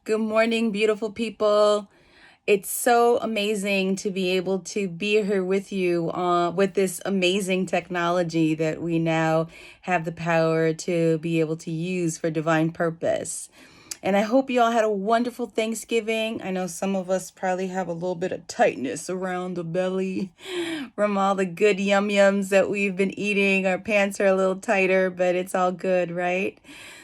Good morning, beautiful people. It's so amazing to be able to be here with you with this amazing technology that we now have the power to be able to use for divine purpose. And I hope you all had a wonderful Thanksgiving. I know some of us probably have a little bit of tightness around the belly from all the good yum yums that we've been eating. Our pants are a little tighter, but it's all good, right?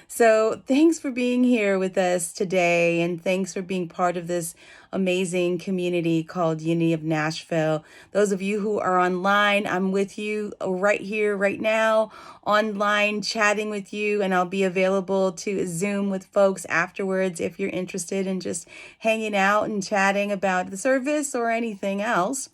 So, thanks for being here with us today, and thanks for being part of this amazing community called Unity of Nashville. Those of you who are online, I'm with you right here, right now, online, chatting with you, and I'll be available to Zoom with folks afterwards if you're interested in just hanging out and chatting about the service or anything else.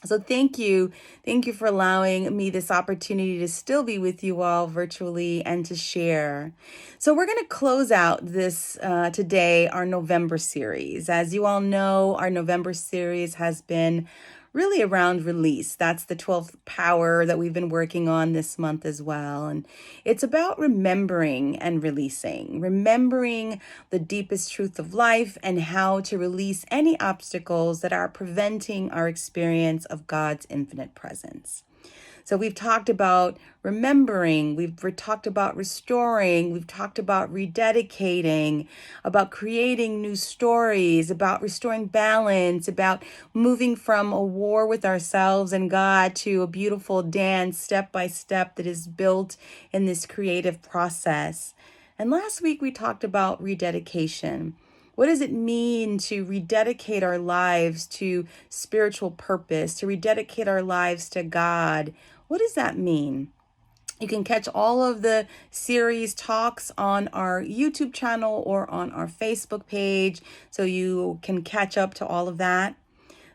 So thank you. Thank you for allowing me this opportunity to still be with you all virtually and to share. So we're going to close out this today, our November series. As you all know, our November series has been really around release. That's the 12th power that we've been working on this month as well. And it's about remembering and releasing, remembering the deepest truth of life and how to release any obstacles that are preventing our experience of God's infinite presence. So we've talked about remembering, we've talked about restoring, we've talked about rededicating, about creating new stories, about restoring balance, about moving from a war with ourselves and God to a beautiful dance step by step that is built in this creative process. And last week we talked about rededication. What does it mean to rededicate our lives to spiritual purpose, to rededicate our lives to God? What does that mean? You can catch all of the series talks on our YouTube channel or on our Facebook page, so you can catch up to all of that.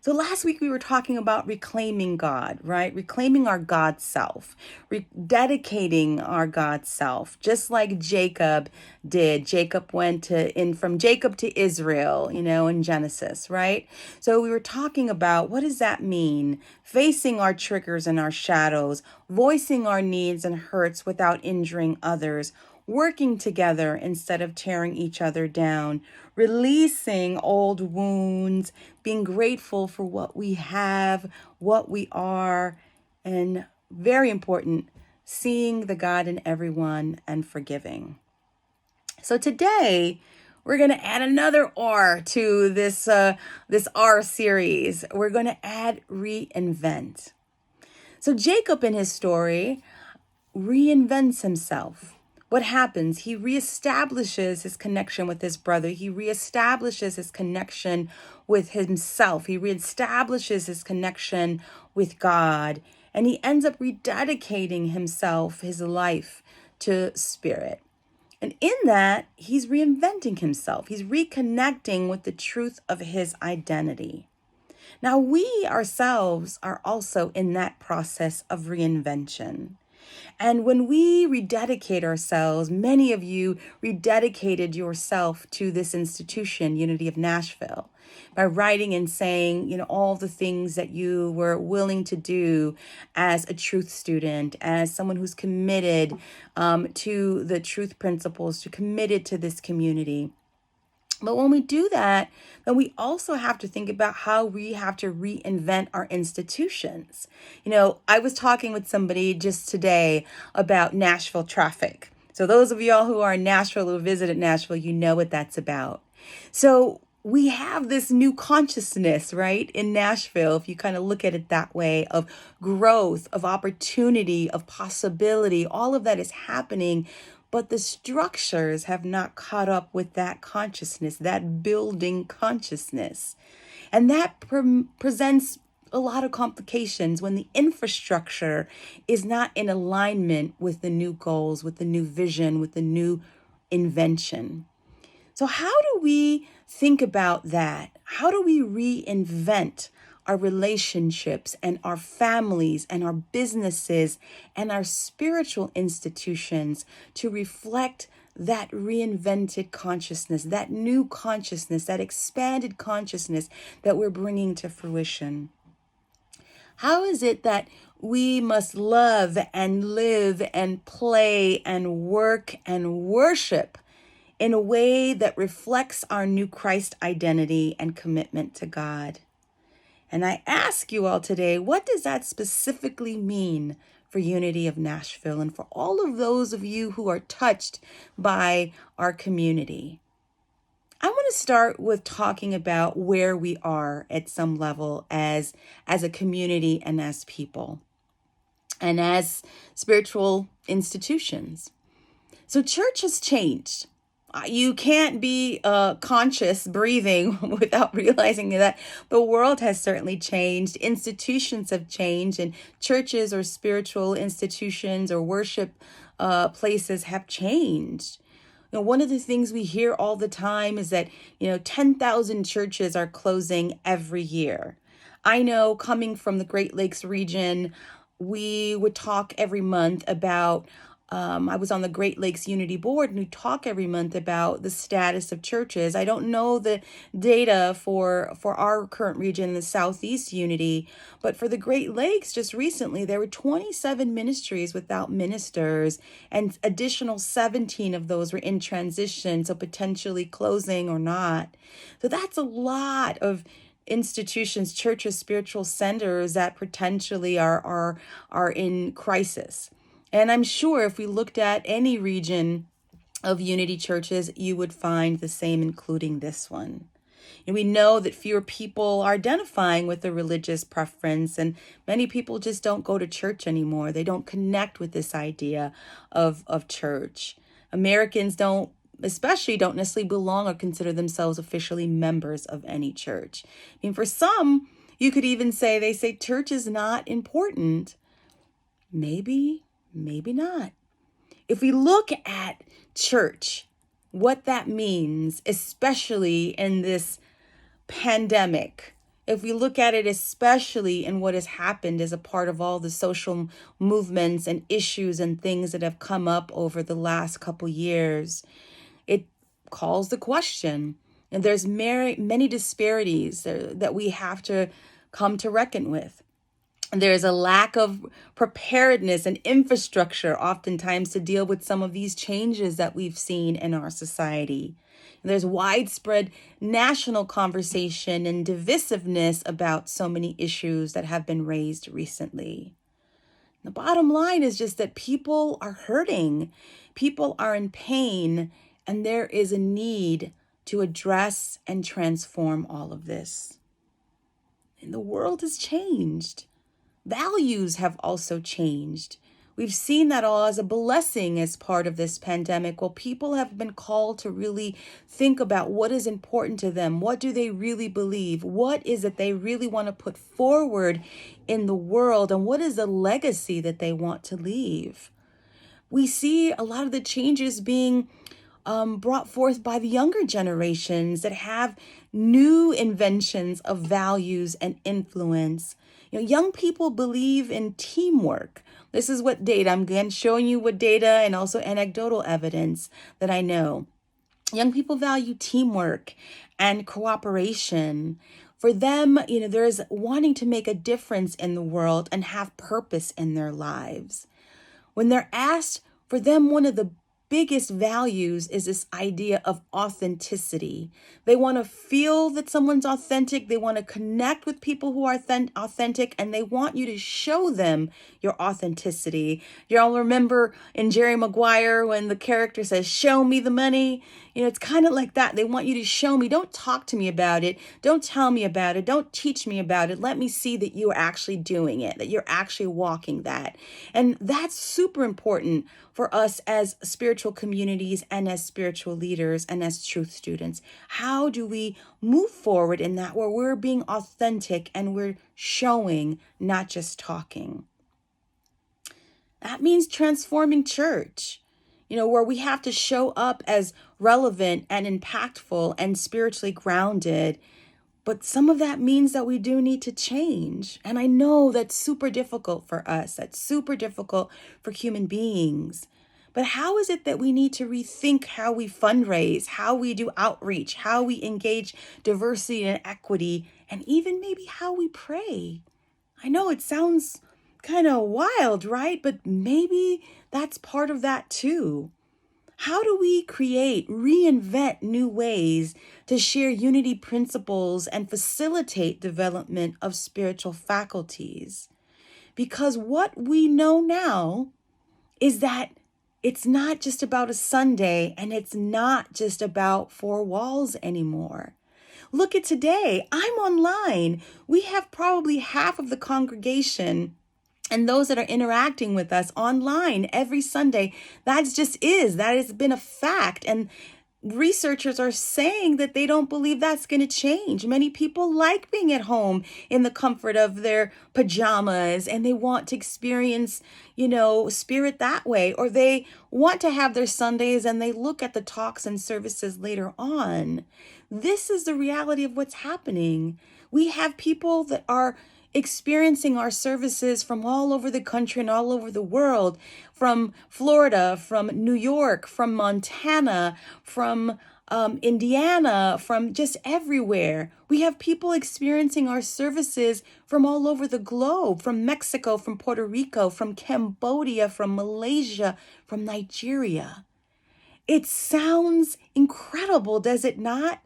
So last week we were talking about reclaiming God, right? Reclaiming our God self, dedicating our God self, just like Jacob did. Jacob went from Jacob to Israel, in Genesis, right? So we were talking about what does that mean? Facing our triggers and our shadows, voicing our needs and hurts without injuring others, working together instead of tearing each other down, releasing old wounds, being grateful for what we have, what we are, and very important, seeing the God in everyone and forgiving. So today, we're going to add another R to this R series. We're going to add reinvent. So Jacob in his story reinvents himself. What happens? He reestablishes his connection with his brother. He reestablishes his connection with himself. He reestablishes his connection with God. And he ends up rededicating himself, his life, to spirit. And in that, he's reinventing himself. He's reconnecting with the truth of his identity. Now, we ourselves are also in that process of reinvention. And when we rededicate ourselves, many of you rededicated yourself to this institution, Unity of Nashville, by writing and saying, all the things that you were willing to do as a truth student, as someone who's committed to the truth principles, to committed to this community. But when we do that, then we also have to think about how we have to reinvent our institutions. I was talking with somebody just today about Nashville traffic. So those of y'all who are in Nashville, who visited Nashville, you know what that's about. So we have this new consciousness, right, in Nashville, if you kind of look at it that way, of growth, of opportunity, of possibility. All of that is happening. But the structures have not caught up with that consciousness, that building consciousness. And that presents a lot of complications when the infrastructure is not in alignment with the new goals, with the new vision, with the new invention. So how do we think about that? How do we reinvent our relationships and our families and our businesses and our spiritual institutions to reflect that reinvented consciousness, that new consciousness, that expanded consciousness that we're bringing to fruition? How is it that we must love and live and play and work and worship in a way that reflects our new Christ identity and commitment to God. And I ask you all today, what does that specifically mean for Unity of Nashville and for all of those of you who are touched by our community? I want to start with talking about where we are at some level as a community and as people and as spiritual institutions. So church has changed. You can't be conscious breathing without realizing that the world has certainly changed. Institutions have changed, and churches or spiritual institutions or worship places have changed. One of the things we hear all the time is that, 10,000 churches are closing every year. I know coming from the Great Lakes region, we would talk every month about I was on the Great Lakes Unity Board, and we talk every month about the status of churches. I don't know the data for our current region, the Southeast Unity, but for the Great Lakes, just recently, there were 27 ministries without ministers, and additional 17 of those were in transition, so potentially closing or not. So that's a lot of institutions, churches, spiritual centers that potentially are in crisis. And I'm sure if we looked at any region of Unity churches, you would find the same, including this one. And we know that fewer people are identifying with a religious preference, and many people just don't go to church anymore. They don't connect with this idea of church. Americans especially don't necessarily belong or consider themselves officially members of any church. I mean, for some, you could even say, they say church is not important. Maybe not. If we look at church, what that means, especially in this pandemic, if we look at it, especially in what has happened as a part of all the social movements and issues and things that have come up over the last couple years, it calls the question. And there's many disparities that we have to come to reckon with. There's a lack of preparedness and infrastructure oftentimes to deal with some of these changes that we've seen in our society. There's widespread national conversation and divisiveness about so many issues that have been raised recently. The bottom line is just that people are hurting, people are in pain, and there is a need to address and transform all of this. And the world has changed. Values have also changed. We've seen that all as a blessing as part of this pandemic. Well, people have been called to really think about what is important to them. What do they really believe? What is it they really want to put forward in the world? And what is the legacy that they want to leave? We see a lot of the changes being brought forth by the younger generations that have new inventions of values and influence. Young people believe in teamwork. This is what data, I'm again showing you what data and also anecdotal evidence that I know. Young people value teamwork and cooperation. For them, there's wanting to make a difference in the world and have purpose in their lives. When they're asked, for them, one of the biggest values is this idea of authenticity. They want to feel that someone's authentic. They want to connect with people who are authentic, and they want you to show them your authenticity. Y'all remember in Jerry Maguire when the character says, "Show me the money"? It's kind of like that. They want you to show me. Don't talk to me about it. Don't tell me about it. Don't teach me about it. Let me see that you're actually doing it, that you're actually walking that. And that's super important for us as spiritual communities and as spiritual leaders and as truth students. How do we move forward in that where we're being authentic and we're showing, not just talking? That means transforming church, where we have to show up as relevant and impactful and spiritually grounded. But some of that means that we do need to change. And I know that's super difficult for us. That's super difficult for human beings. But how is it that we need to rethink how we fundraise, how we do outreach, how we engage diversity and equity, and even maybe how we pray? I know it sounds kind of wild, right? But maybe that's part of that too. How do we reinvent new ways to share unity principles and facilitate development of spiritual faculties? Because what we know now is that it's not just about a Sunday, and it's not just about four walls anymore. Look at today. I'm online. We have probably half of the congregation and those that are interacting with us online every Sunday. That has been a fact. And researchers are saying that they don't believe that's going to change. Many people like being at home in the comfort of their pajamas, and they want to experience, spirit that way, or they want to have their Sundays and they look at the talks and services later on. This is the reality of what's happening. We have people that are experiencing our services from all over the country and all over the world, from Florida, from New York, from Montana, from Indiana, from just everywhere. We have people experiencing our services from all over the globe, from Mexico, from Puerto Rico, from Cambodia, from Malaysia, from Nigeria. It sounds incredible, does it not?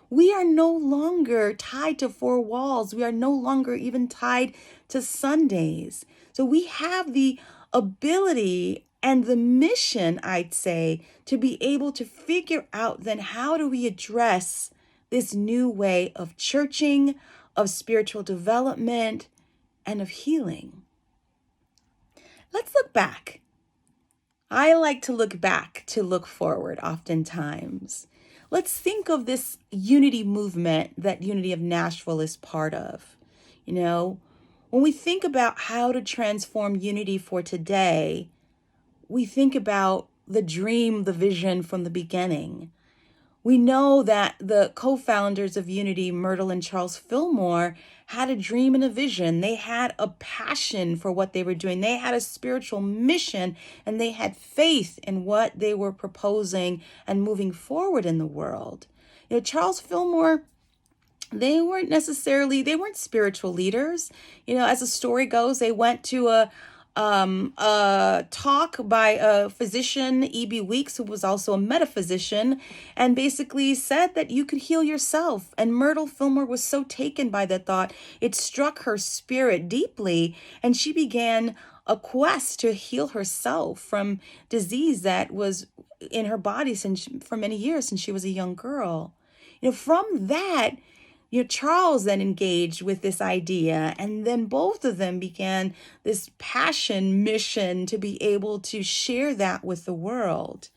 We are no longer tied to four walls. We are no longer even tied to Sundays. So we have the ability and the mission, I'd say, to be able to figure out then how do we address this new way of churching, of spiritual development, and of healing. Let's look back. I like to look back to look forward oftentimes. Let's think of this unity movement that Unity of Nashville is part of. When we think about how to transform unity for today, we think about the dream, the vision from the beginning. We know that the co-founders of Unity, Myrtle and Charles Fillmore, had a dream and a vision. They had a passion for what they were doing. They had a spiritual mission, and they had faith in what they were proposing and moving forward in the world. Charles Fillmore, they weren't spiritual leaders. As the story goes, they went to a talk by a physician, E.B. Weeks, who was also a metaphysician, and basically said that you could heal yourself. And Myrtle Fillmore was so taken by that thought, it struck her spirit deeply, and she began a quest to heal herself from disease that was in her body for many years since she was a young girl. From that, Charles then engaged with this idea, and then both of them began this mission to be able to share that with the world.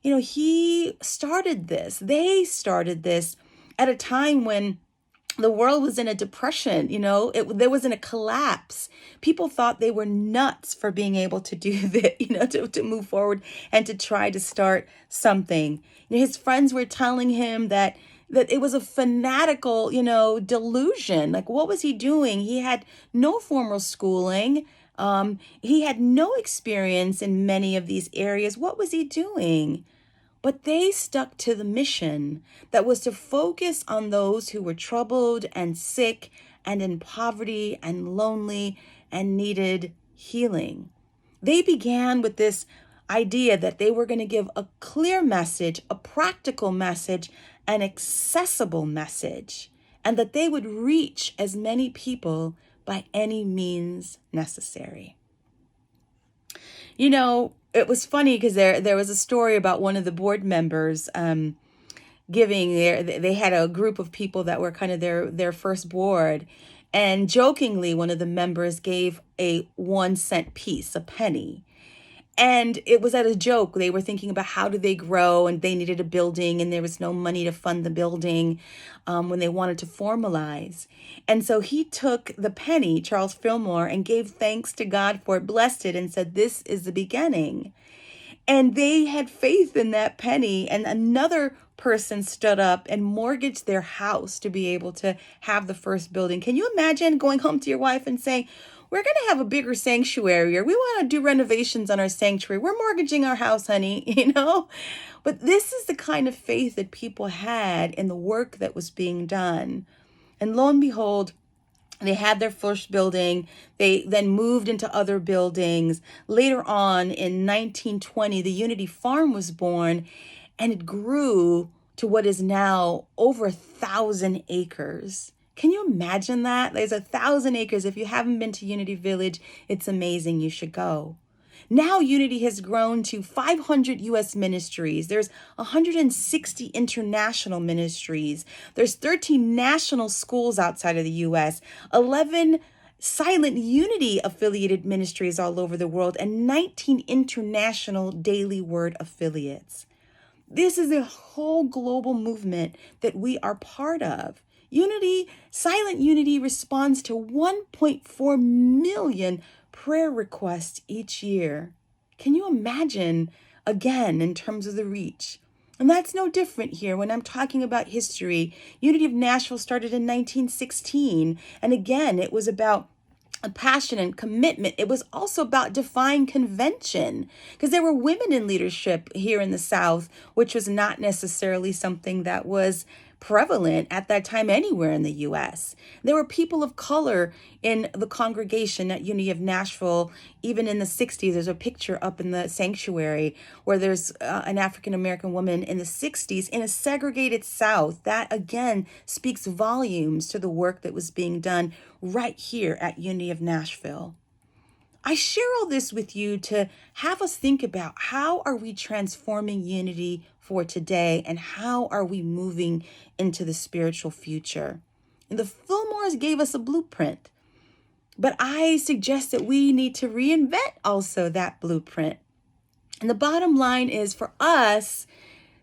They started this at a time when the world was in a depression. There wasn't a collapse. People thought they were nuts for being able to do that, to move forward and to try to start something. His friends were telling him that it was a fanatical, delusion. Like, what was he doing? He had no formal schooling. He had no experience in many of these areas. What was he doing? But they stuck to the mission that was to focus on those who were troubled and sick and in poverty and lonely and needed healing. They began with this idea that they were going to give a clear message, a practical message, an accessible message, and that they would reach as many people by any means necessary. It was funny because there was a story about one of the board members giving they had a group of people that were kind of their first board, and jokingly one of the members gave a 1-cent piece, a penny. And it was at a joke. They were thinking about how do they grow, and they needed a building, and there was no money to fund the building when they wanted to formalize. And so he took the penny, Charles Fillmore, and gave thanks to God for it, blessed it, and said, "This is the beginning." And they had faith in that penny, and another person stood up and mortgaged their house to be able to have the first building. Can you imagine going home to your wife and saying, "We're going to have a bigger sanctuary, or we want to do renovations on our sanctuary. We're mortgaging our house, honey," But this is the kind of faith that people had in the work that was being done. And lo and behold, They had their first building. They then moved into other buildings. Later on in 1920, the Unity Farm was born, and it grew to what is now over 1,000 acres. Can you imagine that? There's 1,000 acres. If you haven't been to Unity Village, it's amazing. You should go. Now Unity has grown to 500 U.S. ministries. There's 160 international ministries. There's 13 national schools outside of the U.S., 11 silent Unity affiliated ministries all over the world, and 19 international Daily Word affiliates. This is a whole global movement that we are part of. Unity, silent Unity responds to 1.4 million prayer requests each year. Can you imagine, again, in terms of the reach? And that's no different here when I'm talking about history. Unity of Nashville started in 1916. And again, it was about a passion and commitment. It was also about defying convention, because there were women in leadership here in the South, which was not necessarily something that was prevalent at that time anywhere in the U.S. There were people of color in the congregation at Unity of Nashville. Even in the 60s, there's a picture up in the sanctuary where there's an African-American woman in the 60s in a segregated South. That, again, speaks volumes to the work that was being done right here at Unity of Nashville. I share all this with you to have us think about how are we transforming Unity for today, and how are we moving into the spiritual future. And the Fillmores gave us a blueprint, but I suggest that we need to reinvent also that blueprint. And the bottom line is for us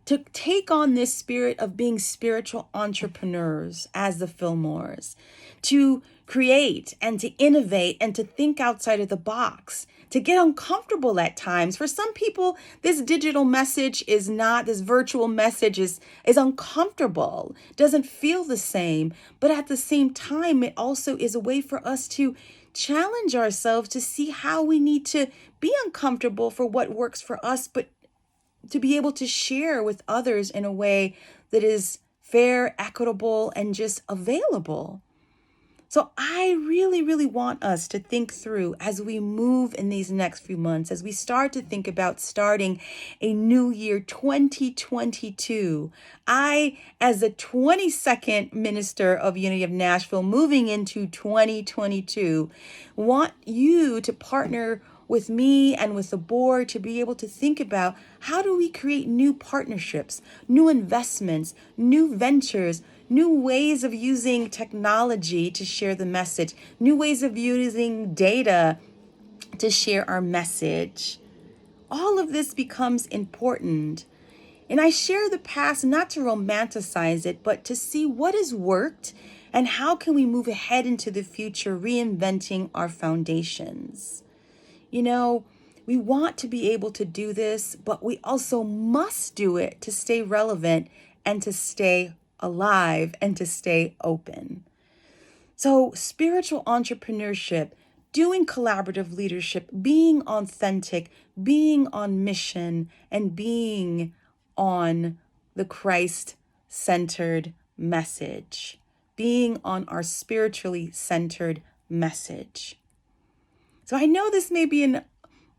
to take on this spirit of being spiritual entrepreneurs as the Fillmores, to create and to innovate and to think outside of the box, to get uncomfortable at times. For some people, this digital message is not, this virtual message is uncomfortable, doesn't feel the same. But at the same time, it also is a way for us to challenge ourselves to see how we need to be uncomfortable for what works for us, but to be able to share with others in a way that is fair, equitable, and just available. So I really, really want us to think through as we move in these next few months, as we start to think about starting a new year, 2022. I, as the 22nd minister of Unity of Nashville, moving into 2022, want you to partner with me and with the board to be able to think about how do we create new partnerships, new investments, new ventures, new ways of using technology to share the message, new ways of using data to share our message. All of this becomes important. And I share the past not to romanticize it, but to see what has worked and how can we move ahead into the future, reinventing our foundations. You know, we want to be able to do this, but we also must do it to stay relevant and to stay alive and to stay open. So spiritual entrepreneurship, doing collaborative leadership, being authentic, being on mission, and being on the Christ-centered message, being on our spiritually centered message. So I know this may be an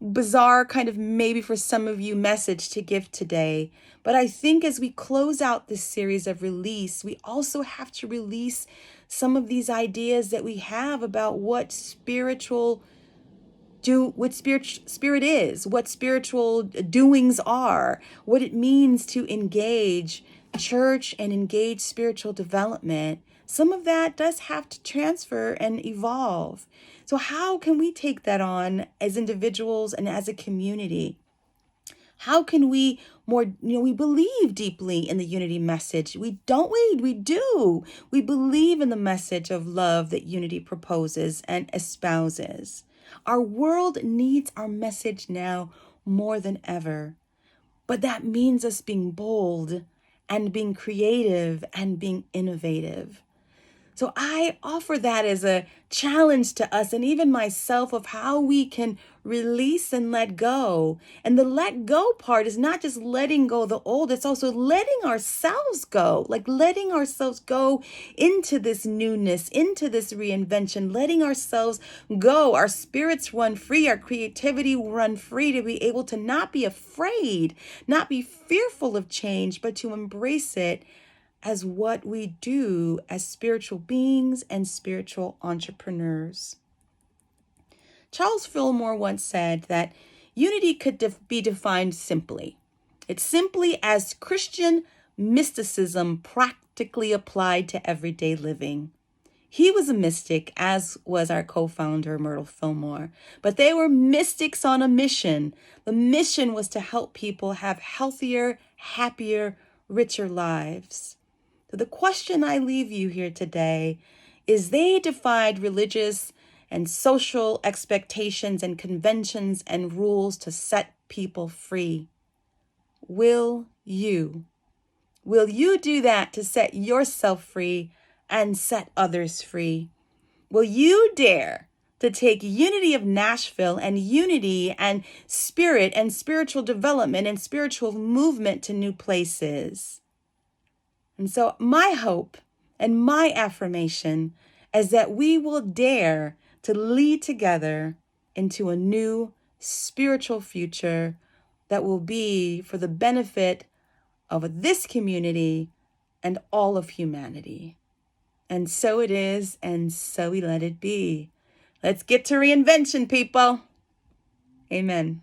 bizarre kind of maybe for some of you message to give today, but I think as we close out this series of release, we also have to release some of these ideas that we have about what spirit is, what spiritual doings are, what it means to engage church and engage spiritual development. Some of that does have to transfer and evolve. So how can we take that on as individuals and as a community? How can we we believe deeply in the unity message. We do. We believe in the message of love that unity proposes and espouses. Our world needs our message now more than ever. But that means us being bold and being creative and being innovative. So I offer that as a challenge to us and even myself of how we can release and let go. And the let go part is not just letting go the old, it's also letting ourselves go, like letting ourselves go into this newness, into this reinvention, letting ourselves go, our spirits run free, our creativity run free, to be able to not be afraid, not be fearful of change, but to embrace it as what we do as spiritual beings and spiritual entrepreneurs. Charles Fillmore once said that unity could be defined simply. It's simply as Christian mysticism practically applied to everyday living. He was a mystic, as was our co-founder, Myrtle Fillmore, but they were mystics on a mission. The mission was to help people have healthier, happier, richer lives. So the question I leave you here today is, they defied religious and social expectations and conventions and rules to set people free. Will you? Will you do that to set yourself free and set others free? Will you dare to take unity of Nashville and unity and spirit and spiritual development and spiritual movement to new places? And so my hope and my affirmation is that we will dare to lead together into a new spiritual future that will be for the benefit of this community and all of humanity. And so it is, and so we let it be. Let's get to reinvention, people. Amen.